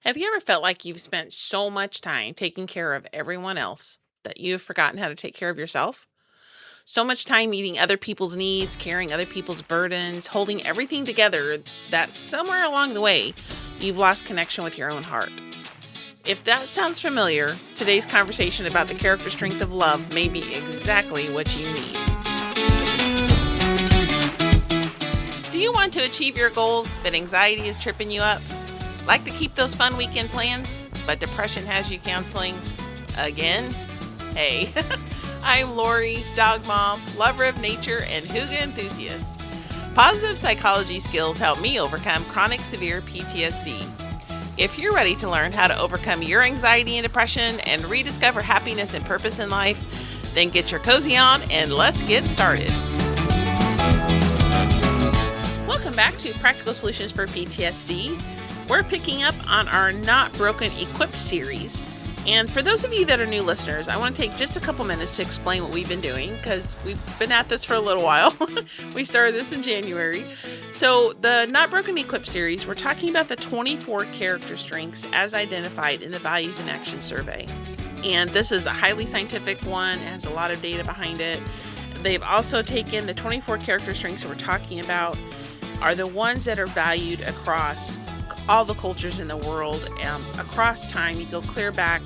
Have you ever felt like you've spent so much time taking care of everyone else that you've forgotten how to take care of yourself? So much time meeting other people's needs, carrying other people's burdens, holding everything together that somewhere along the way, you've lost connection with your own heart. If that sounds familiar, today's conversation about the character strength of love may be exactly what you need. Do you want to achieve your goals, but anxiety is tripping you up? Like to keep those fun weekend plans, but depression has you canceling again? Hey, I'm Lori, dog mom, lover of nature, and hygge enthusiast. Positive psychology skills help me overcome chronic severe PTSD. If you're ready to learn how to overcome your anxiety and depression and rediscover happiness and purpose in life, then get your cozy on and let's get started. Welcome back to Practical Solutions for PTSD. We're picking up on our Not Broken Equipped series. And for those of you that are new listeners, I want to take just a couple minutes to explain what we've been doing because we've been at this for a little while. We started this in January. So the Not Broken Equipped series, we're talking about the 24 character strengths as identified in the Values in Action survey. And this is a highly scientific one. It has a lot of data behind it. They've also taken the 24 character strengths that we're talking about are the ones that are valued across all the cultures in the world, across time. You go clear back.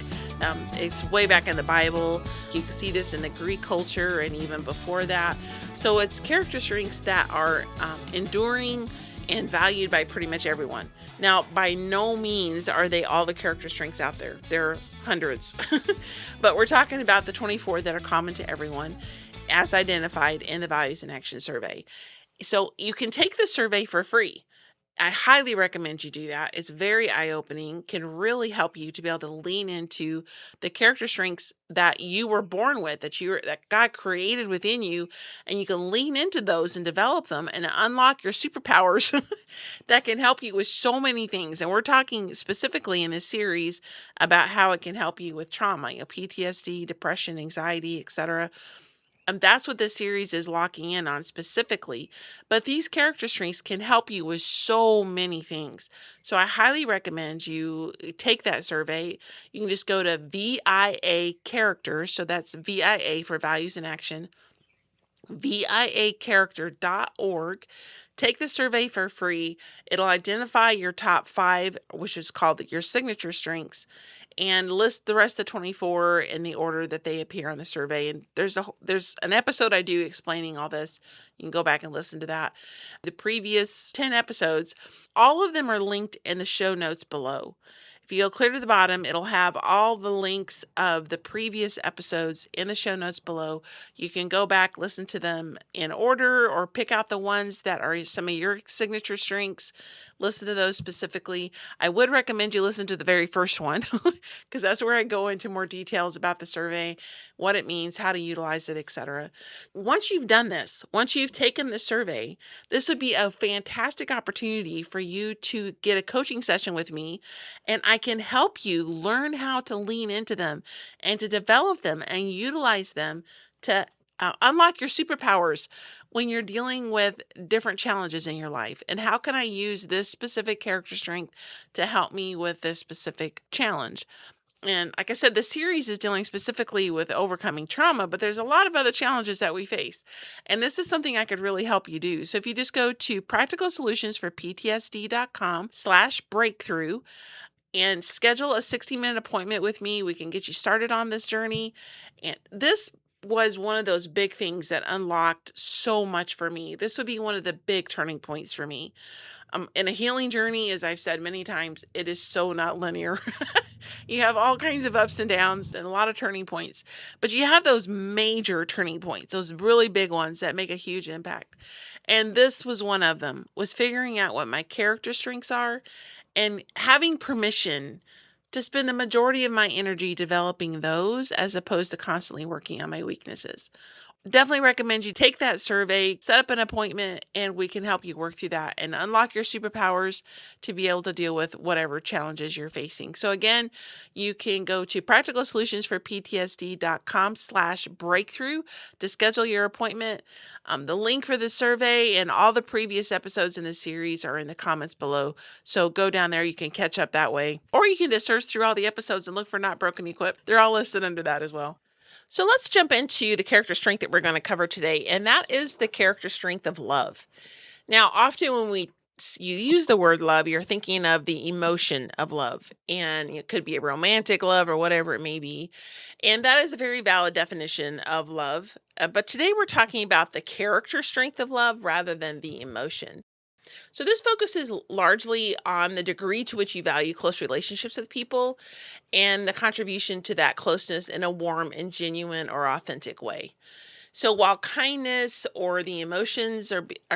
It's way back in the Bible. You can see this in the Greek culture and even before that. So it's character strengths that are enduring and valued by pretty much everyone. Now, by no means are they all the character strengths out there. There are hundreds. But we're talking about the 24 that are common to everyone as identified in the Values in Action survey. So you can take the survey for free. I highly recommend you do that. It's very eye-opening, can really help you to be able to lean into the character strengths that you were born with, that God created within you, and you can lean into those and develop them and unlock your superpowers that can help you with so many things. And we're talking specifically in this series about how it can help you with trauma, PTSD, depression, anxiety, etc. And that's what this series is locking in on specifically. But these character strengths can help you with so many things. So I highly recommend you take that survey. You can just go to VIA Characters. So that's VIA for Values in Action, viacharacter.org. Take the survey for free. It'll identify your top 5, which is called your signature strengths, and list the rest of the 24 in the order that they appear on the survey. And there's an episode I do explaining all this. You can go back and listen to that. The previous 10 episodes, all of them are linked in the show notes below. If you go clear to the bottom, it'll have all the links of the previous episodes in the show notes below. You can go back, listen to them in order, or pick out the ones that are some of your signature strengths. Listen to those specifically. I would recommend you listen to the very first one because that's where I go into more details about the survey, what it means, how to utilize it, etc. Once you've done this, once you've taken the survey, this would be a fantastic opportunity for you to get a coaching session with me, and I can help you learn how to lean into them and to develop them and utilize them to unlock your superpowers when you're dealing with different challenges in your life. And how can I use this specific character strength to help me with this specific challenge? And like I said, the series is dealing specifically with overcoming trauma, but there's a lot of other challenges that we face. And this is something I could really help you do. So if you just go to practicalsolutionsforptsd.com/breakthrough and schedule a 60-minute appointment with me, we can get you started on this journey. And this was one of those big things that unlocked so much for me. This would be one of the big turning points for me. In a healing journey, as I've said many times, it is so not linear. You have all kinds of ups and downs and a lot of turning points, but you have those major turning points, those really big ones that make a huge impact. And this was one of them, was figuring out what my character strengths are and having permission to spend the majority of my energy developing those as opposed to constantly working on my weaknesses. Definitely recommend you take that survey, set up an appointment, and we can help you work through that and unlock your superpowers to be able to deal with whatever challenges you're facing. So again, you can go to practicalsolutionsforptsd.com/breakthrough to schedule your appointment. The link for the survey and all the previous episodes in the series are in the comments below. So go down there. You can catch up that way. Or you can just search through all the episodes and look for Not Broken Equipped. They're all listed under that as well. So let's jump into the character strength that we're going to cover today, and that is the character strength of love. Now, often when you use the word love, you're thinking of the emotion of love, and it could be a romantic love or whatever it may be. And that is a very valid definition of love. But today we're talking about the character strength of love rather than the emotion. So this focuses largely on the degree to which you value close relationships with people and the contribution to that closeness in a warm and genuine or authentic way. So while kindness or the emotions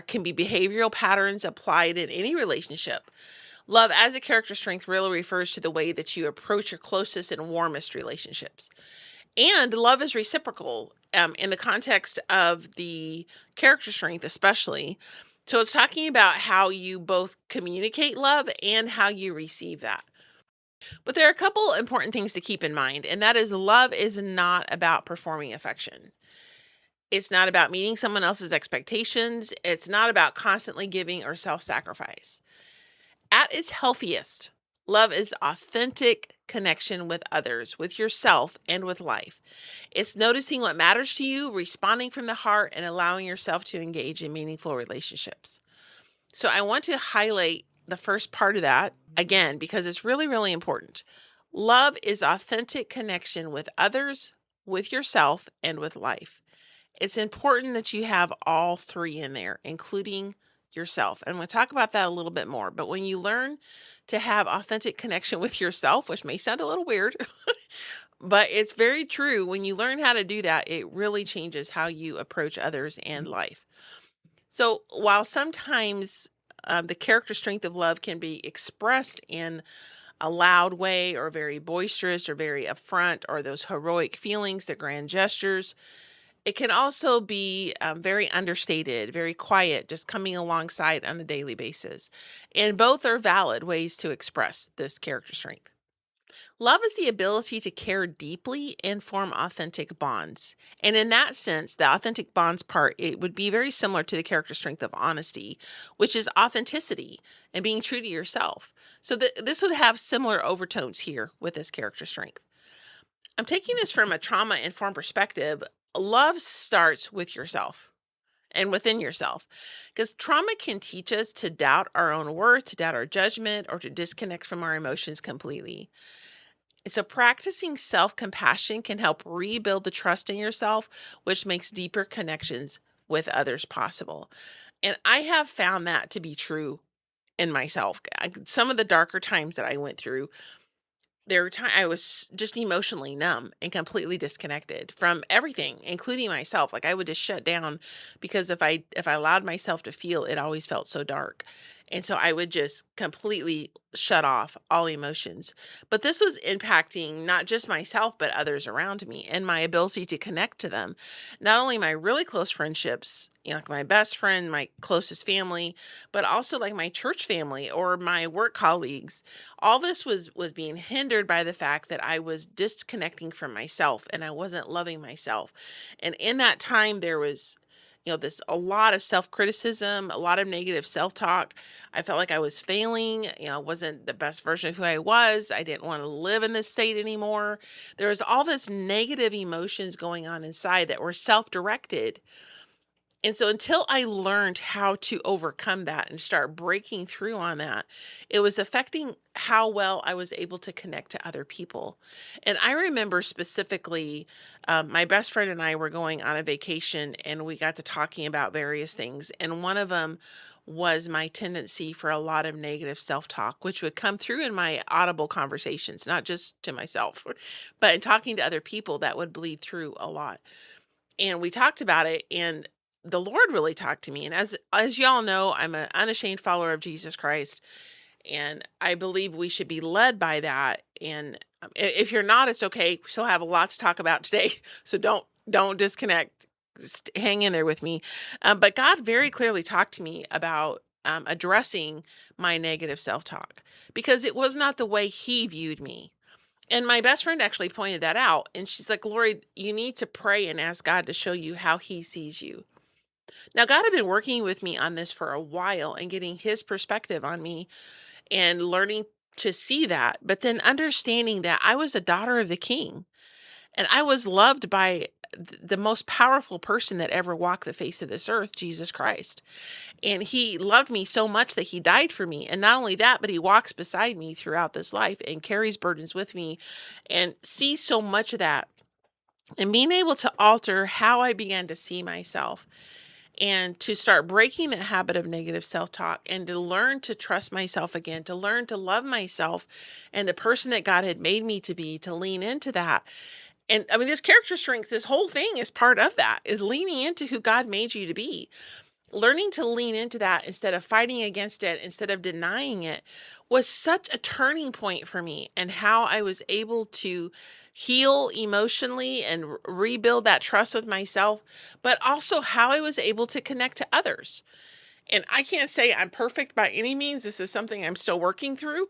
can be behavioral patterns applied in any relationship, love as a character strength really refers to the way that you approach your closest and warmest relationships. And love is reciprocal in the context of the character strength, especially. So it's talking about how you both communicate love and how you receive that. But there are a couple important things to keep in mind, and that is love is not about performing affection. It's not about meeting someone else's expectations. It's not about constantly giving or self sacrifice. At its healthiest, love is authentic connection with others, with yourself, and with life. It's noticing what matters to you, responding from the heart, and allowing yourself to engage in meaningful relationships. So I want to highlight the first part of that again because it's really, really important. Love is authentic connection with others, with yourself, and with life. It's important that you have all three in there, including yourself. And we'll talk about that a little bit more. But when you learn to have authentic connection with yourself, which may sound a little weird, but it's very true. When you learn how to do that, it really changes how you approach others and life. So while sometimes the character strength of love can be expressed in a loud way or very boisterous or very upfront or those heroic feelings, the grand gestures, it can also be very understated, very quiet, just coming alongside on a daily basis. And both are valid ways to express this character strength. Love is the ability to care deeply and form authentic bonds. And in that sense, the authentic bonds part, it would be very similar to the character strength of honesty, which is authenticity and being true to yourself. So this would have similar overtones here with this character strength. I'm taking this from a trauma informed perspective. Love starts with yourself and within yourself because trauma can teach us to doubt our own worth, to doubt our judgment, or to disconnect from our emotions completely. So, practicing self compassion can help rebuild the trust in yourself, which makes deeper connections with others possible. And I have found that to be true in myself. Some of the darker times that I went through, there were times I was just emotionally numb and completely disconnected from everything, including myself. Like I would just shut down because if I allowed myself to feel, it always felt so dark. And so I would just completely shut off all emotions. But this was impacting not just myself, but others around me and my ability to connect to them. Not only my really close friendships, like my best friend, my closest family, but also like my church family or my work colleagues. All this was being hindered by the fact that I was disconnecting from myself and I wasn't loving myself. And in that time there was this a lot of self-criticism, a lot of negative self-talk. I felt like I was failing, I wasn't the best version of who I was. I didn't want to live in this state anymore. There was all this negative emotions going on inside that were self-directed. And so until I learned how to overcome that and start breaking through on that, it was affecting how well I was able to connect to other people. And I remember specifically, my best friend and I were going on a vacation and we got to talking about various things. And one of them was my tendency for a lot of negative self talk, which would come through in my audible conversations, not just to myself, but in talking to other people that would bleed through a lot. And we talked about it and the Lord really talked to me. And as y'all know, I'm an unashamed follower of Jesus Christ. And I believe we should be led by that. And if you're not, it's okay. We still have a lot to talk about today. So don't disconnect. Hang in there with me. But God very clearly talked to me about addressing my negative self talk because it was not the way He viewed me. And my best friend actually pointed that out. And she's like, Lori, you need to pray and ask God to show you how He sees you. Now, God had been working with me on this for a while and getting His perspective on me and learning to see that, but then understanding that I was a daughter of the King and I was loved by the most powerful person that ever walked the face of this earth, Jesus Christ. And He loved me so much that He died for me. And not only that, but He walks beside me throughout this life and carries burdens with me and sees so much of that. And being able to alter how I began to see myself and to start breaking the habit of negative self talk and to learn to trust myself again, to learn to love myself and the person that God had made me to be, to lean into that. And I mean, this character strength, this whole thing is part of that, is leaning into who God made you to be. Learning to lean into that instead of fighting against it, instead of denying it, was such a turning point for me and how I was able to heal emotionally and rebuild that trust with myself, but also how I was able to connect to others. And I can't say I'm perfect by any means. This is something I'm still working through,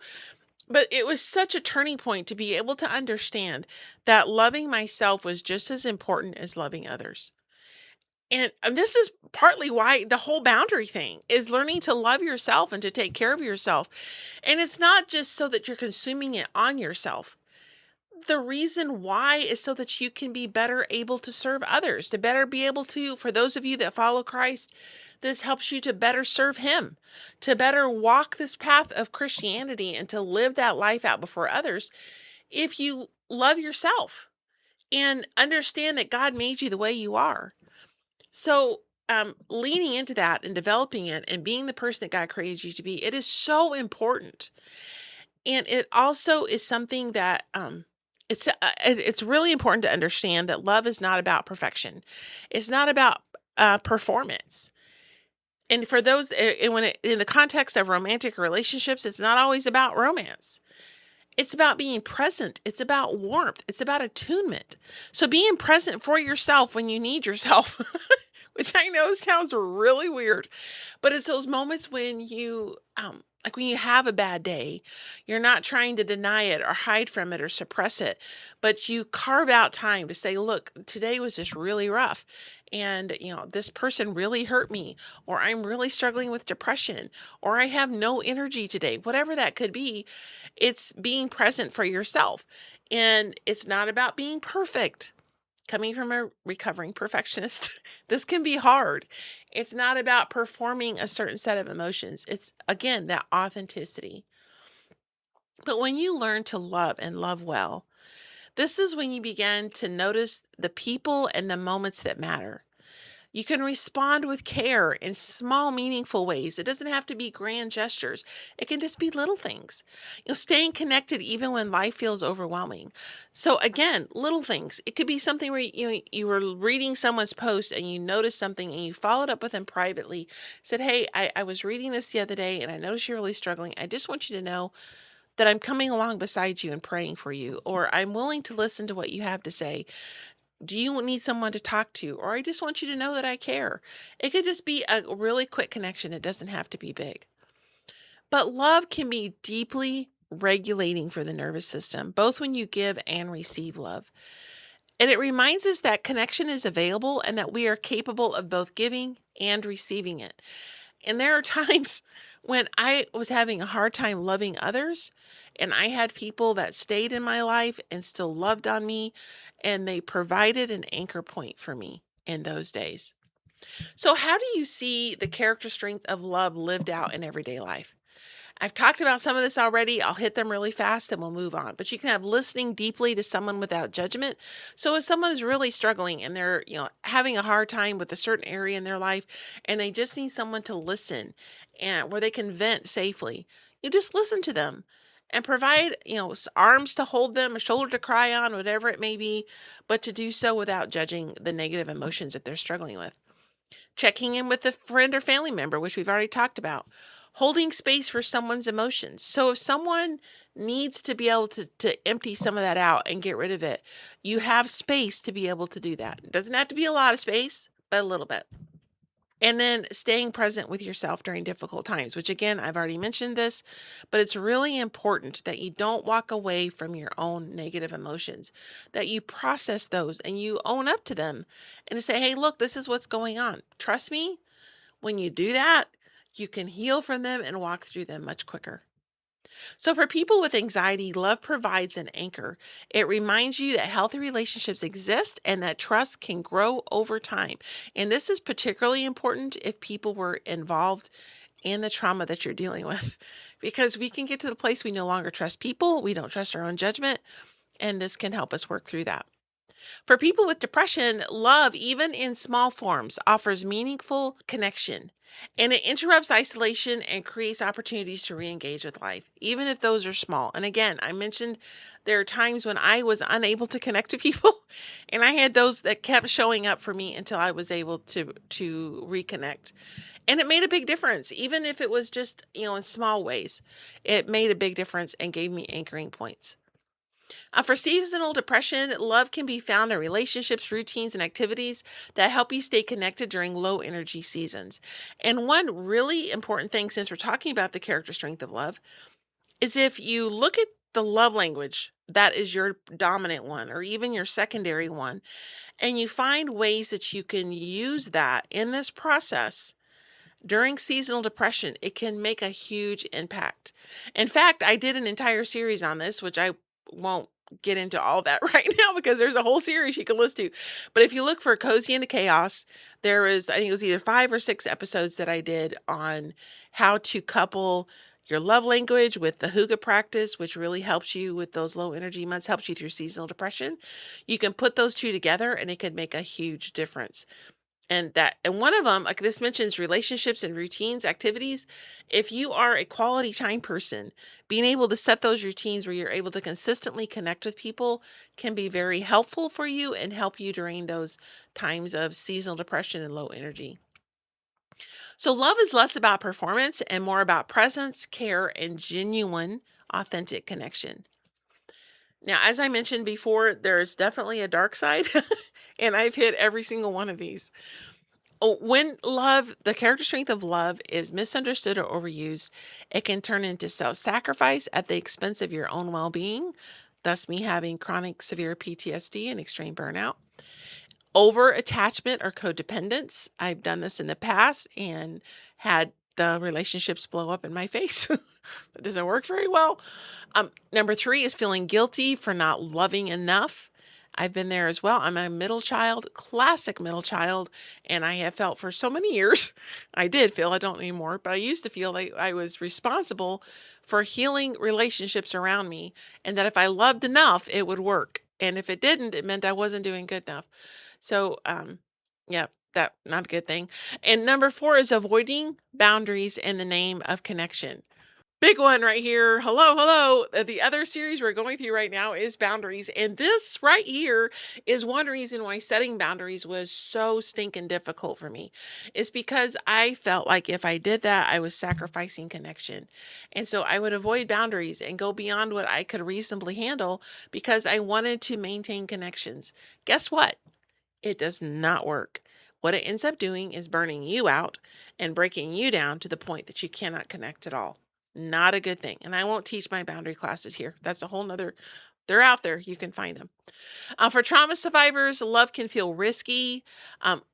but it was such a turning point to be able to understand that loving myself was just as important as loving others. And this is partly why the whole boundary thing is learning to love yourself and to take care of yourself. And it's not just so that you're consuming it on yourself. The reason why is so that you can be better able to serve others, to better be able to, for those of you that follow Christ, this helps you to better serve Him, to better walk this path of Christianity and to live that life out before others. If you love yourself and understand that God made you the way you are. So, leaning into that and developing it and being the person that God created you to be, it is so important. And it also is something that it's really important to understand that love is not about perfection. It's not about performance. And for those, and when in the context of romantic relationships, it's not always about romance. It's about being present. It's about warmth. It's about attunement. So being present for yourself when you need yourself, which I know sounds really weird, but it's those moments when you, like when you have a bad day, you're not trying to deny it or hide from it or suppress it, but you carve out time to say, look, today was just really rough. And, this person really hurt me, or I'm really struggling with depression, or I have no energy today, whatever that could be. It's being present for yourself. And it's not about being perfect. Coming from a recovering perfectionist, this can be hard. It's not about performing a certain set of emotions. It's, again, that authenticity. But when you learn to love and love well, this is when you begin to notice the people and the moments that matter. You can respond with care in small, meaningful ways. It doesn't have to be grand gestures. It can just be little things. Staying connected even when life feels overwhelming. So again, little things. It could be something where you were reading someone's post and you noticed something and you followed up with them privately. Said, hey, I was reading this the other day and I noticed you're really struggling. I just want you to know that I'm coming along beside you and praying for you, or I'm willing to listen to what you have to say. Do you need someone to talk to? Or I just want you to know that I care. It could just be a really quick connection. It doesn't have to be big. But love can be deeply regulating for the nervous system, both when you give and receive love. And it reminds us that connection is available and that we are capable of both giving and receiving it. And there are times when I was having a hard time loving others, and I had people that stayed in my life and still loved on me, and they provided an anchor point for me in those days. So, how do you see the character strength of love lived out in everyday life? I've talked about some of this already. I'll hit them really fast and we'll move on. But you can have listening deeply to someone without judgment. So if someone is really struggling and they're, having a hard time with a certain area in their life and they just need someone to listen and where they can vent safely, you just listen to them and provide, arms to hold them, a shoulder to cry on, whatever it may be, but to do so without judging the negative emotions that they're struggling with. Checking in with a friend or family member, which we've already talked about. Holding space for someone's emotions. So if someone needs to be able to empty some of that out and get rid of it, you have space to be able to do that. It doesn't have to be a lot of space, but a little bit. And then staying present with yourself during difficult times, which again, I've already mentioned this, but it's really important that you don't walk away from your own negative emotions, that you process those and you own up to them and say, hey, look, this is what's going on. Trust me, when you do that, you can heal from them and walk through them much quicker. So, for people with anxiety, love provides an anchor. It reminds you that healthy relationships exist and that trust can grow over time. And this is particularly important if people were involved in the trauma that you're dealing with, because we can get to the place we no longer trust people, we don't trust our own judgment, and this can help us work through that. For people with depression, love, even in small forms, offers meaningful connection and it interrupts isolation and creates opportunities to re engage with life, even if those are small. And again, I mentioned there are times when I was unable to connect to people, and I had those that kept showing up for me until I was able to reconnect. And it made a big difference, even if it was just, in small ways. It made a big difference and gave me anchoring points. For seasonal depression, love can be found in relationships, routines, and activities that help you stay connected during low energy seasons. And one really important thing, since we're talking about the character strength of love, is if you look at the love language that is your dominant one or even your secondary one, and you find ways that you can use that in this process during seasonal depression, it can make a huge impact. In fact, I did an entire series on this, which I won't get into all that right now because there's a whole series you can listen to. But if you look for Cozy into Chaos, there is, I think it was either 5 or 6 episodes that I did on how to couple your love language with the Hygge practice, which really helps you with those low energy months, helps you through seasonal depression. You can put those two together and it can make a huge difference. And one of them, like this mentions relationships and routines, activities. If you are a quality time person, being able to set those routines where you're able to consistently connect with people can be very helpful for you and help you during those times of seasonal depression and low energy. So love is less about performance and more about presence, care, and genuine, authentic connection. Now, as I mentioned before, there's definitely a dark side, and I've hit every single one of these. Oh, when love, the character strength of love is misunderstood or overused, it can turn into self sacrifice at the expense of your own well being, thus, me having chronic severe PTSD and extreme burnout. Over attachment or codependence. I've done this in the past and had the relationships blow up in my face. That doesn't work very well. Number 3 is feeling guilty for not loving enough. I've been there as well. I'm a middle child, classic middle child, and I have felt for so many years. I did feel, I don't anymore, but I used to feel like I was responsible for healing relationships around me, and that if I loved enough, it would work. And if it didn't, it meant I wasn't doing good enough. So, yeah, that not a good thing. And number 4 is avoiding boundaries in the name of connection. Big one right here. Hello, hello. The other series we're going through right now is boundaries. And this right here is one reason why setting boundaries was so stinking difficult for me. Is because I felt like if I did that, I was sacrificing connection. And so I would avoid boundaries and go beyond what I could reasonably handle because I wanted to maintain connections. Guess what? It does not work. What it ends up doing is burning you out and breaking you down to the point that you cannot connect at all. Not a good thing. And I won't teach my boundary classes here. That's a whole nother, they're out there. You can find them. For trauma survivors, love can feel risky,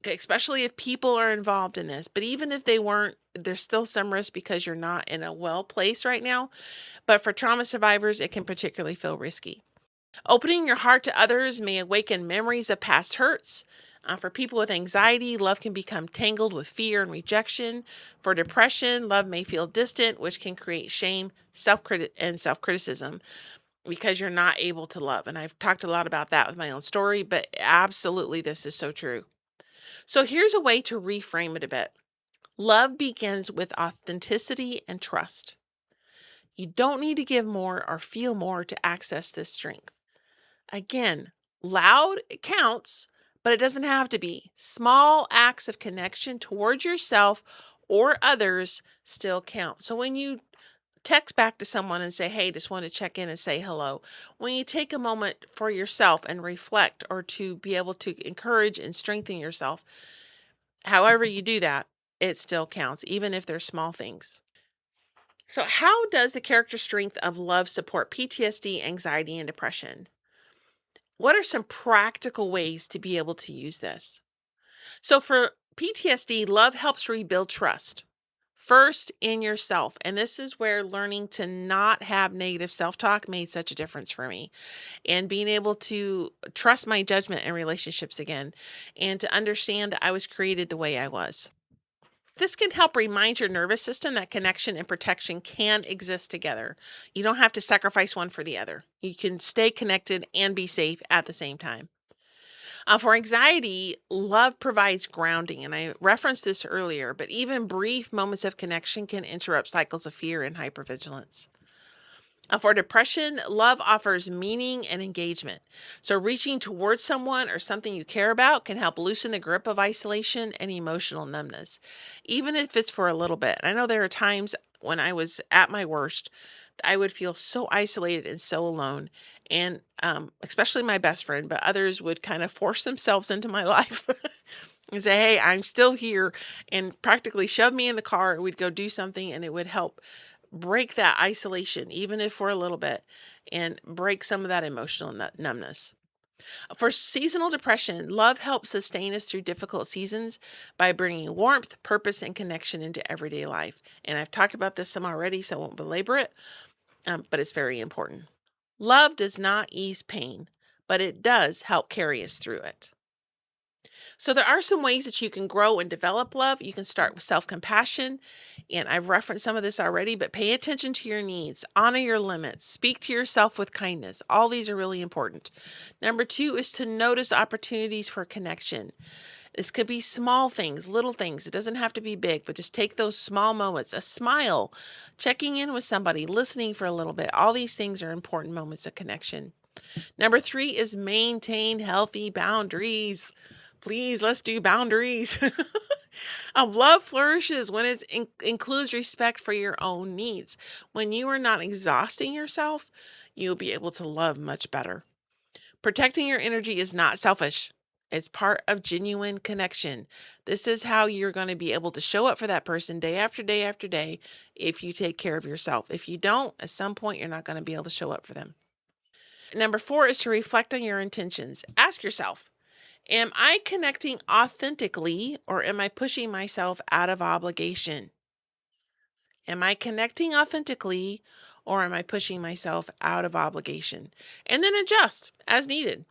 especially if people are involved in this. But even if they weren't, there's still some risk because you're not in a well place right now. But for trauma survivors, it can particularly feel risky. Opening your heart to others may awaken memories of past hurts. For people with anxiety, love can become tangled with fear and rejection. For depression, love may feel distant, which can create shame, self-criticism because you're not able to love. And I've talked a lot about that with my own story, but absolutely this is so true. So here's a way to reframe it a bit. Love begins with authenticity and trust. You don't need to give more or feel more to access this strength. Again, loud it counts, but it doesn't have to be. Small acts of connection towards yourself or others still count. So when you text back to someone and say, hey, just want to check in and say hello, when you take a moment for yourself and reflect, or to be able to encourage and strengthen yourself, however you do that, it still counts, even if they're small things. So, how does the character strength of love support PTSD, anxiety, and depression? What are some practical ways to be able to use this? So, for PTSD, love helps rebuild trust. First, in yourself. And this is where learning to not have negative self talk made such a difference for me. And being able to trust my judgment in relationships again, and to understand that I was created the way I was. This can help remind your nervous system that connection and protection can exist together. You don't have to sacrifice one for the other. You can stay connected and be safe at the same time. For anxiety, love provides grounding, and I referenced this earlier, but even brief moments of connection can interrupt cycles of fear and hypervigilance. For depression, love offers meaning and engagement. So, reaching towards someone or something you care about can help loosen the grip of isolation and emotional numbness, even if it's for a little bit. I know there are times when I was at my worst, I would feel so isolated and so alone. And especially my best friend, but others would kind of force themselves into my life and say, hey, I'm still here, and practically shove me in the car. And we'd go do something, and it would help break that isolation, even if for a little bit, and break some of that emotional numbness. For seasonal depression, love helps sustain us through difficult seasons by bringing warmth, purpose, and connection into everyday life. And I've talked about this some already, so I won't belabor it, but it's very important. Love does not ease pain, but it does help carry us through it. So there are some ways that you can grow and develop love. You can start with self-compassion, and I've referenced some of this already, but pay attention to your needs, honor your limits, speak to yourself with kindness. All these are really important. Number 2 is to notice opportunities for connection. This could be small things, little things. It doesn't have to be big, but just take those small moments, a smile, checking in with somebody, listening for a little bit. All these things are important moments of connection. Number 3 is maintain healthy boundaries. Please, let's do boundaries. Love flourishes when it includes respect for your own needs. When you are not exhausting yourself, you'll be able to love much better. Protecting your energy is not selfish. It's part of genuine connection. This is how you're going to be able to show up for that person day after day after day if you take care of yourself. If you don't, at some point, you're not going to be able to show up for them. Number 4 is to reflect on your intentions. Ask yourself, am I connecting authentically, or am I pushing myself out of obligation? Am I connecting authentically, or am I pushing myself out of obligation? And then adjust as needed.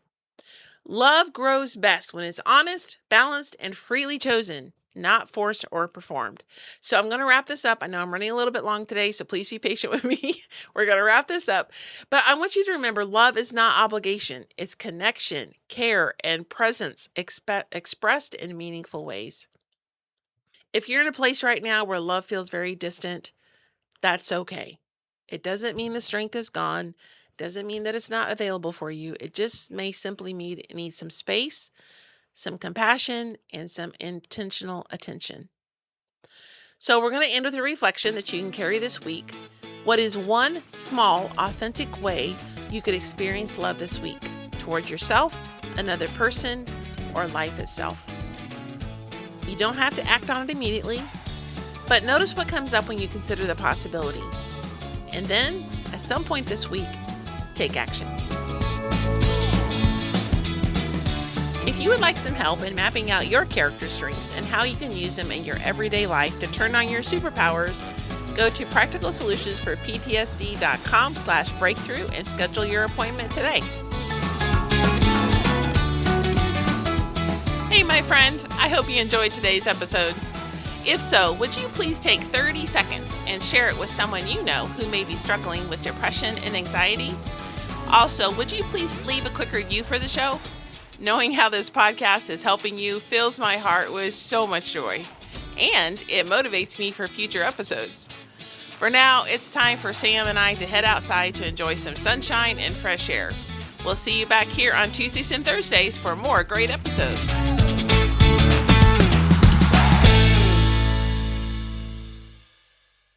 Love grows best when it's honest, balanced, and freely chosen, not forced or performed. So I'm going to wrap this up. I know I'm running a little bit long today, so please be patient with me. We're going to wrap this up. But I want you to remember, love is not obligation. It's connection, care, and presence expressed in meaningful ways. If you're in a place right now where love feels very distant, that's okay. It doesn't mean the strength is gone. Doesn't mean that it's not available for you. It just may simply need some space, some compassion, and some intentional attention. So we're going to end with a reflection that you can carry this week. What is one small, authentic way you could experience love this week toward yourself, another person, or life itself? You don't have to act on it immediately, but notice what comes up when you consider the possibility. And then, at some point this week, take action. If you would like some help in mapping out your character strengths and how you can use them in your everyday life to turn on your superpowers, go to practicalsolutionsforptsd.com/breakthrough and schedule your appointment today. Hey, my friend, I hope you enjoyed today's episode. If so, would you please take 30 seconds and share it with someone you know who may be struggling with depression and anxiety? Also, would you please leave a quick review for the show? Knowing how this podcast is helping you fills my heart with so much joy, and it motivates me for future episodes. For now, it's time for Sam and I to head outside to enjoy some sunshine and fresh air. We'll see you back here on Tuesdays and Thursdays for more great episodes.